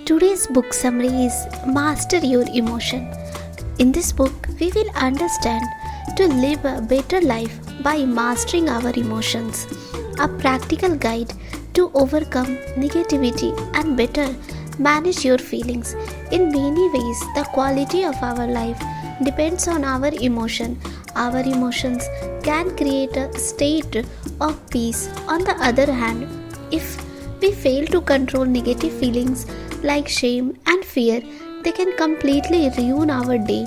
Today's book summary is Master Your Emotion. In this book, we will understand to live a better life by mastering our emotions, a practical guide to overcome negativity and better manage your feelings. In many ways, the quality of our life depends on our emotion. Our emotions can create a state of peace. On the other hand, if we fail to control negative feelings like shame and fear, they can completely ruin our day.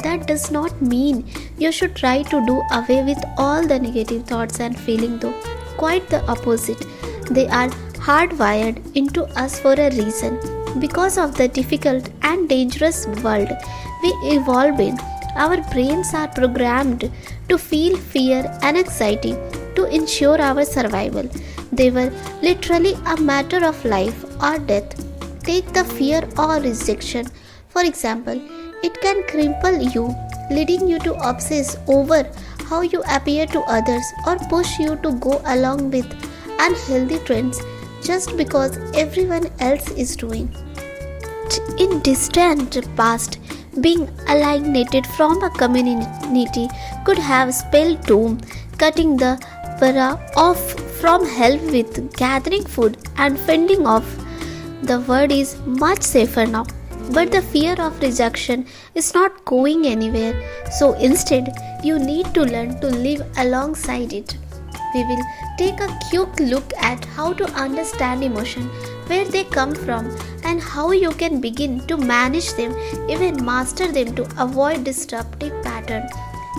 That does not mean you should try to do away with all the negative thoughts and feelings, though. Quite the opposite. They are hardwired into us for a reason. Because of the difficult and dangerous world we evolve in, our brains are programmed to feel fear and anxiety to ensure our survival. They were literally a matter of life or death. Take the fear or rejection. For example, it can cripple you, leading you to obsess over how you appear to others or push you to go along with unhealthy trends just because everyone else is doing. In distant past, being alienated from a community could have spelled doom, cutting the para off from help with gathering food and fending off. The world is much safer now, but the fear of rejection is not going anywhere. So instead, you need to learn to live alongside it. We will take a quick look at how to understand emotion, where they come from, and how you can begin to manage them, even master them to avoid disruptive pattern.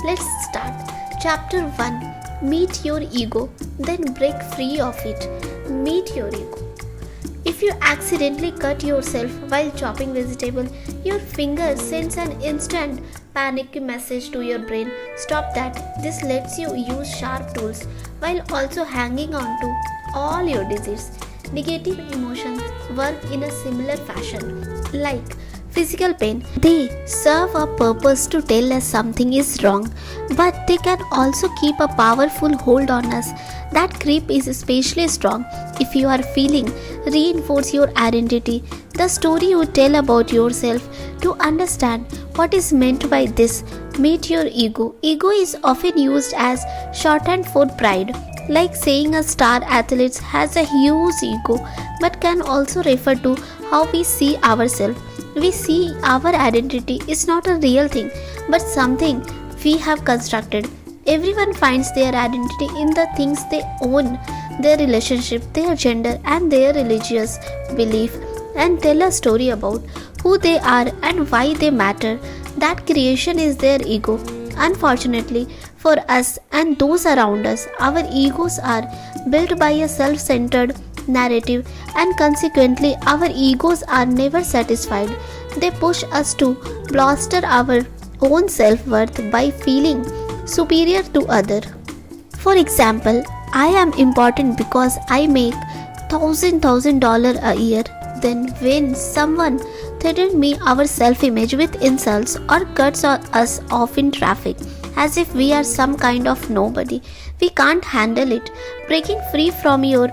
Let's start. Chapter 1. Meet your ego, then break free of it. Meet your ego. If you accidentally cut yourself while chopping vegetable, your finger sends an instant panic message to your brain. Stop that. This lets you use sharp tools while also hanging on to all your desires. Negative emotions work in a similar fashion. Like physical pain, they serve a purpose to tell us something is wrong, but they can also keep a powerful hold on us. That grip is especially strong if you are feeling reinforce your identity, the story you tell about yourself. To understand what is meant by this, meet your ego. Ego is often used as shorthand for pride, like saying a star athlete has a huge ego, but can also refer to how we see ourselves. We see our identity is not a real thing, but something we have constructed. Everyone finds their identity in the things they own, their relationship, their gender, and their religious belief, and tell a story about who they are and why they matter. That creation is their ego. Unfortunately, for us and those around us, our egos are built by a self-centered narrative, and consequently, our egos are never satisfied. They push us to bolster our own self-worth by feeling superior to others. For example, I am important because I make $1,000 a year. Then when someone threatens me our self-image with insults or cuts us off in traffic as if we are some kind of nobody, we can't handle it. Breaking free from your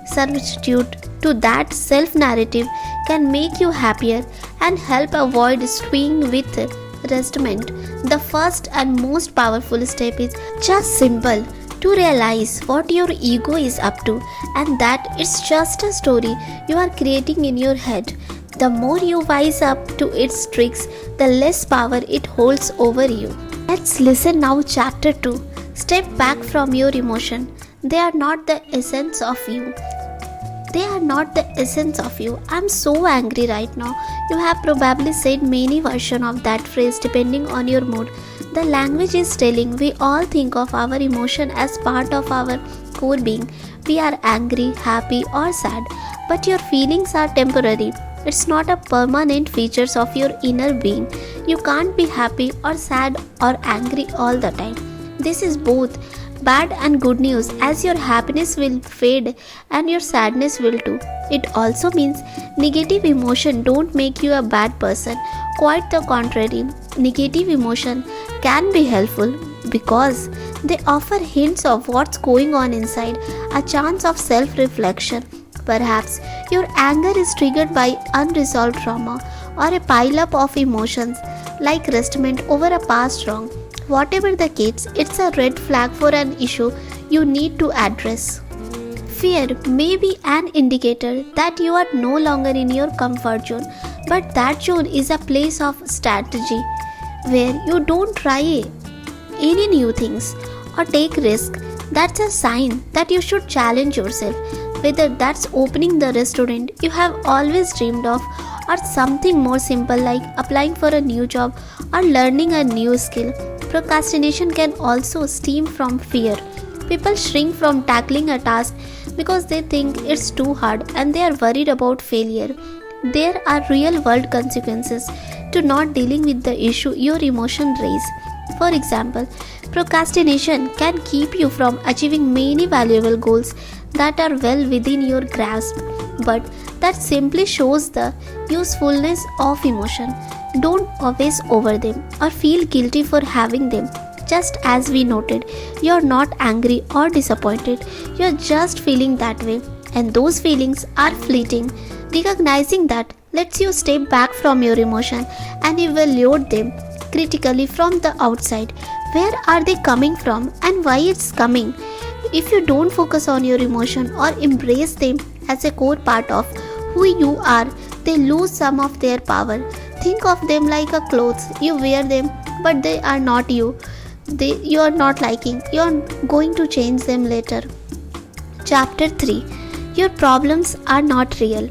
servitude to that self-narrative can make you happier and help avoid stewing with resentment. The first and most powerful step is just simple: to realize what your ego is up to and that it's just a story you are creating in your head. The more you wise up to its tricks, the less power it holds over you. Let's listen now. Chapter 2. Step back from your emotion. They are not the essence of you. They are not the essence of you. I'm so angry right now. You have probably said many versions of that phrase depending on your mood. The language is telling. We all think of our emotion as part of our core being. We are angry, happy, or sad. But your feelings are temporary. It's not a permanent feature of your inner being. You can't be happy or sad or angry all the time. This is both bad and good news, as your happiness will fade and your sadness will too. It also means negative emotion don't make you a bad person. Quite the contrary, negative emotion can be helpful because they offer hints of what's going on inside, a chance of self-reflection. Perhaps your anger is triggered by unresolved trauma or a pile-up of emotions like resentment over a past wrong. Whatever the case, it's a red flag for an issue you need to address. Fear may be an indicator that you are no longer in your comfort zone, but that zone is a place of strategy where you don't try any new things or take risk. That's a sign that you should challenge yourself, whether that's opening the restaurant you have always dreamed of or something more simple like applying for a new job or learning a new skill. Procrastination can also stem from fear. People shrink from tackling a task because they think it's too hard and they are worried about failure. There are real world consequences to not dealing with the issue your emotion raise. For example, procrastination can keep you from achieving many valuable goals that are well within your grasp, but that simply shows the usefulness of emotion. Don't obsess over them or feel guilty for having them. Just as we noted, you're not angry or disappointed, you're just feeling that way, and those feelings are fleeting. Recognizing that lets you step back from your emotion and evaluate them critically from the outside. Where are they coming from and why it's coming? If you don't focus on your emotion or embrace them as a core part of who you are, they lose some of their power. Think of them like a clothes. You wear them, but they are not you. You are not liking. You are going to change them later. Chapter 3. Your problems are not real.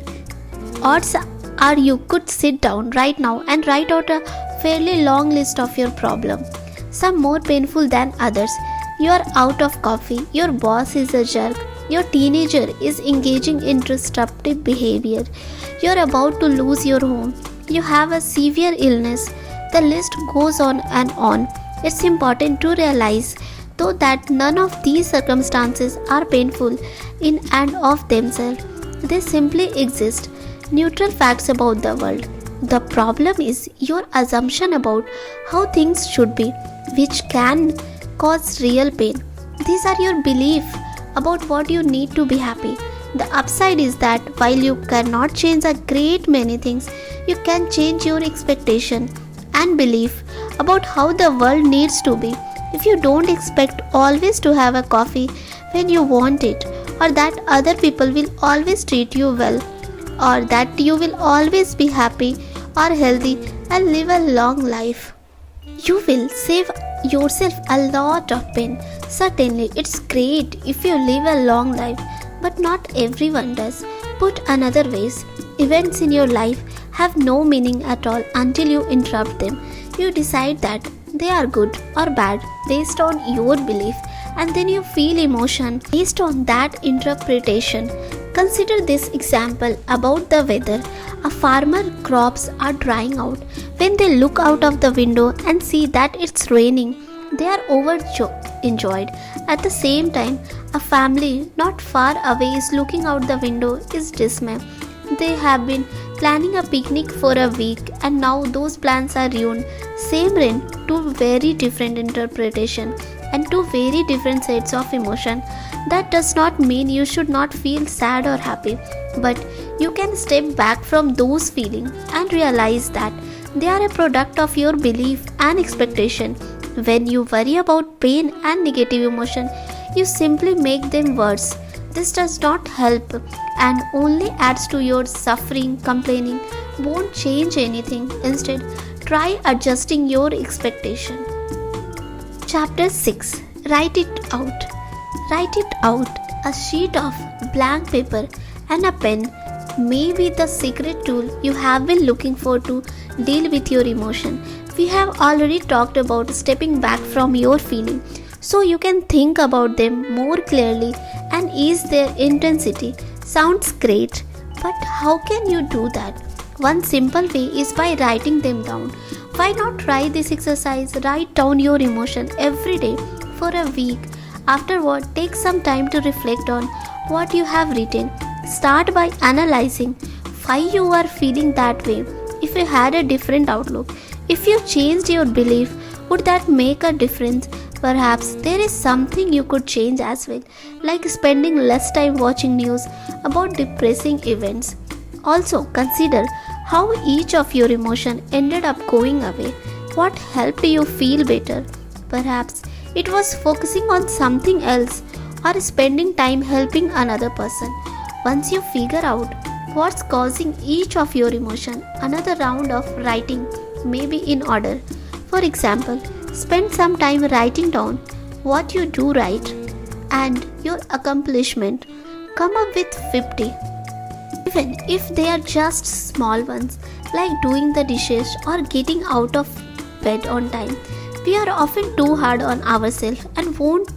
Odds are you could sit down right now and write out a fairly long list of your problem. Some more painful than others. You are out of coffee. Your boss is a jerk. Your teenager is engaging in disruptive behavior. You are about to lose your home. You have a severe illness. The list goes on and on. It's important to realize, though, that none of these circumstances are painful in and of themselves. They simply exist, neutral facts about the world. The problem is your assumption about how things should be, which can cause real pain. These are your beliefs about what you need to be happy. The upside is that while you cannot change a great many things, you can change your expectation and belief about how the world needs to be. If you don't expect always to have a coffee when you want it, or that other people will always treat you well, or that you will always be happy or healthy and live a long life, you will save yourself a lot of pain. Certainly, it's great if you live a long life, but not everyone does. Put another ways, events in your life have no meaning at all until you interrupt them. You decide that they are good or bad based on your belief, and then you feel emotion based on that interpretation. Consider this example about the weather. A farmer's crops are drying out. When they look out of the window and see that it's raining, they are overjoyed. At the same time, a family not far away is looking out the window is dismayed. They have been planning a picnic for a week and now those plans are ruined. Same rain, two very different interpretations and two very different sets of emotion. That does not mean you should not feel sad or happy, but you can step back from those feelings and realize that they are a product of your belief and expectation. When you worry about pain and negative emotion, you simply make them worse. This does not help and only adds to your suffering. Complaining won't change anything. Instead, try adjusting your expectation. Chapter 6. Write it out. Write it out. A sheet of blank paper and a pen may be the secret tool you have been looking for to deal with your emotion. We have already talked about stepping back from your feeling so you can think about them more clearly and ease their intensity. Sounds great, but how can you do that? One simple way is by writing them down. Why not try this exercise? Write down your emotion every day for a week. Afterward, take some time to reflect on what you have written. Start by analyzing why you are feeling that way. If you had a different outlook, if you changed your belief, would that make a difference? Perhaps there is something you could change as well, like spending less time watching news about depressing events. Also, consider how each of your emotion ended up going away. What helped you feel better? Perhaps it was focusing on something else or spending time helping another person. Once you figure out what's causing each of your emotion, another round of writing may be in order. For example, spend some time writing down what you do right and your accomplishment. Come up with 50. Even if they are just small ones, like doing the dishes or getting out of bed on time. We are often too hard on ourselves and won't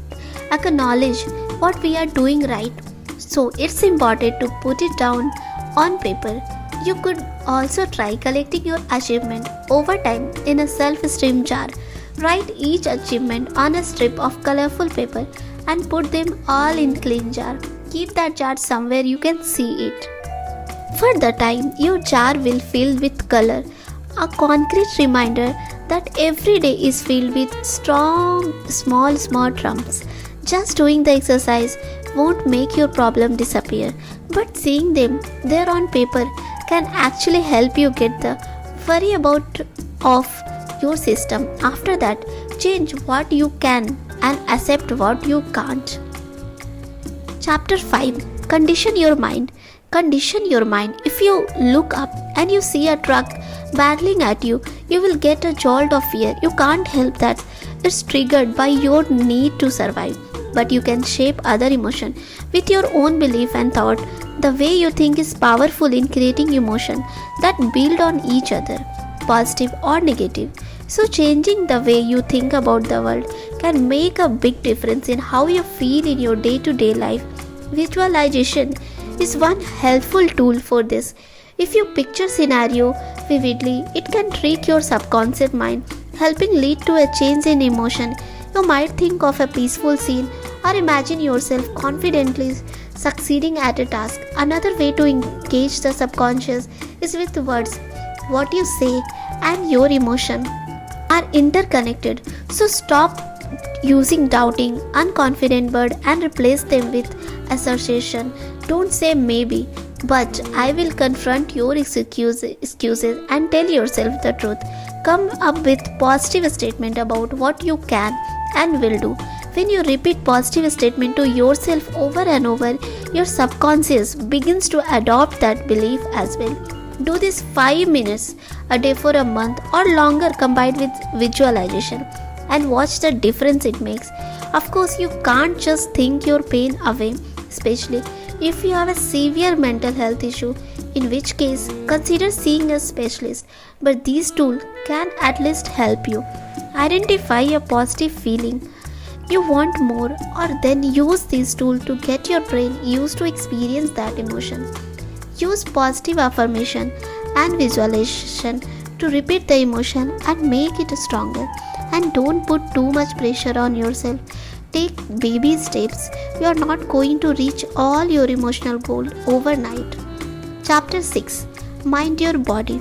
acknowledge what we are doing right. So it's important to put it down on paper. You could also try collecting your achievement over time in a self-esteem jar. Write each achievement on a strip of colorful paper and put them all in clean jar. Keep that jar somewhere you can see it. For the time, your jar will fill with color, a concrete reminder that every day is filled with small trumps. Just doing the exercise won't make your problem disappear, but seeing them there on paper can actually help you get the worry about off your system. After that, change what you can and accept what you can't. Chapter 5. Condition your mind. Condition your mind. If you look up and you see a truck barreling at you, you will get a jolt of fear. You can't help that. It's triggered by your need to survive. But you can shape other emotion with your own belief and thought. The way you think is powerful in creating emotion that build on each other, positive or negative. So changing the way you think about the world can make a big difference in how you feel in your day-to-day life. Visualization is one helpful tool for this. If you picture scenario vividly, it can trick your subconscious mind, helping lead to a change in emotion. You might think of a peaceful scene or imagine yourself confidently succeeding at a task. Another way to engage the subconscious is with words. What you say and your emotion are interconnected. So stop using doubting, unconfident word and replace them with assertion. Don't say maybe, but I will confront your excuses and tell yourself the truth. Come up with positive statement about what you can and will do. When you repeat positive statement to yourself over and over, your subconscious begins to adopt that belief as well. Do this 5 minutes a day for a month or longer combined with visualization and watch the difference it makes. Of course, you can't just think your pain away, especially if you have a severe mental health issue, in which case consider seeing a specialist. But these tools can at least help you identify a positive feeling you want more, or then use this tool to get your brain used to experience that emotion. Use positive affirmation and visualization to repeat the emotion and make it stronger. And don't put too much pressure on yourself. Take baby steps. You are not going to reach all your emotional goals overnight. Chapter 6. Mind your body.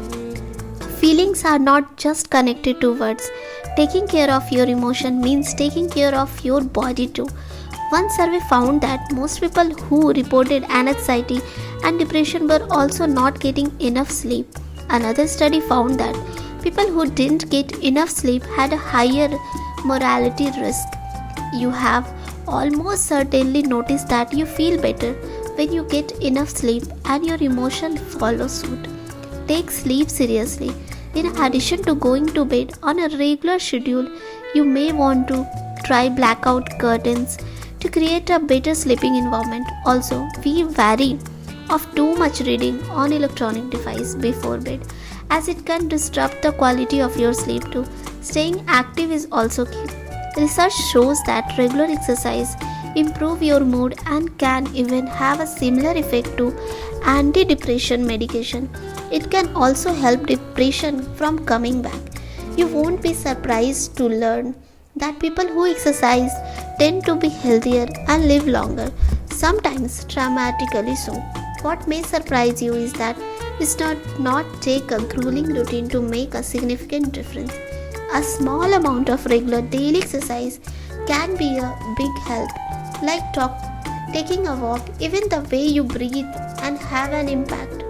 Feelings are not just connected to words. Taking care of your emotion means taking care of your body too. One survey found that most people who reported anxiety and depression were also not getting enough sleep. Another study found that people who didn't get enough sleep had a higher mortality risk. You have almost certainly noticed that you feel better when you get enough sleep and your emotion follow suit. Take sleep seriously. In addition to going to bed on a regular schedule, you may want to try blackout curtains to create a better sleeping environment. Also, be wary of too much reading on electronic device before bed, as it can disrupt the quality of your sleep too. Staying active is also key. Research shows that regular exercise improve your mood and can even have a similar effect to antidepressant medication. It can also help depression from coming back. You won't be surprised to learn that people who exercise tend to be healthier and live longer, sometimes dramatically so. What may surprise you is that it does not take a grueling routine to make a significant difference. A small amount of regular daily exercise can be a big help, like taking a walk. Even the way you breathe and have an impact.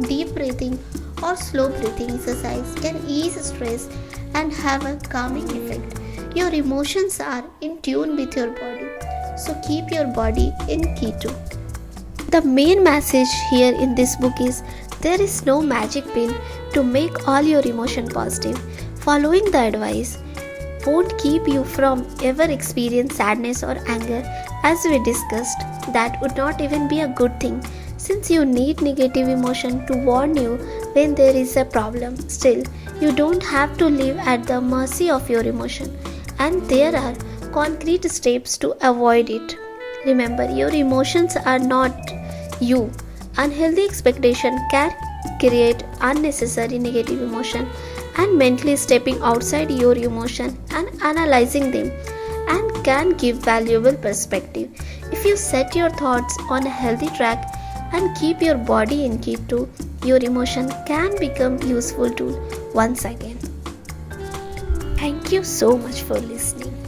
Deep breathing or slow breathing exercise can ease stress and have a calming effect. Your emotions are in tune with your body, so keep your body in key too. The main message here in this book is there is no magic pill to make all your emotion positive. Following the advice won't keep you from ever experience sadness or anger. As we discussed, that would not even be a good thing since you need negative emotion to warn you when there is a problem. Still, you don't have to live at the mercy of your emotion, and there are concrete steps to avoid it. Remember, your emotions are not you. Unhealthy expectation can create unnecessary negative emotion, and mentally stepping outside your emotion and analyzing them and can give valuable perspective. If you set your thoughts on a healthy track and keep your body in key too, your emotion can become useful tool once again. Thank you so much for listening.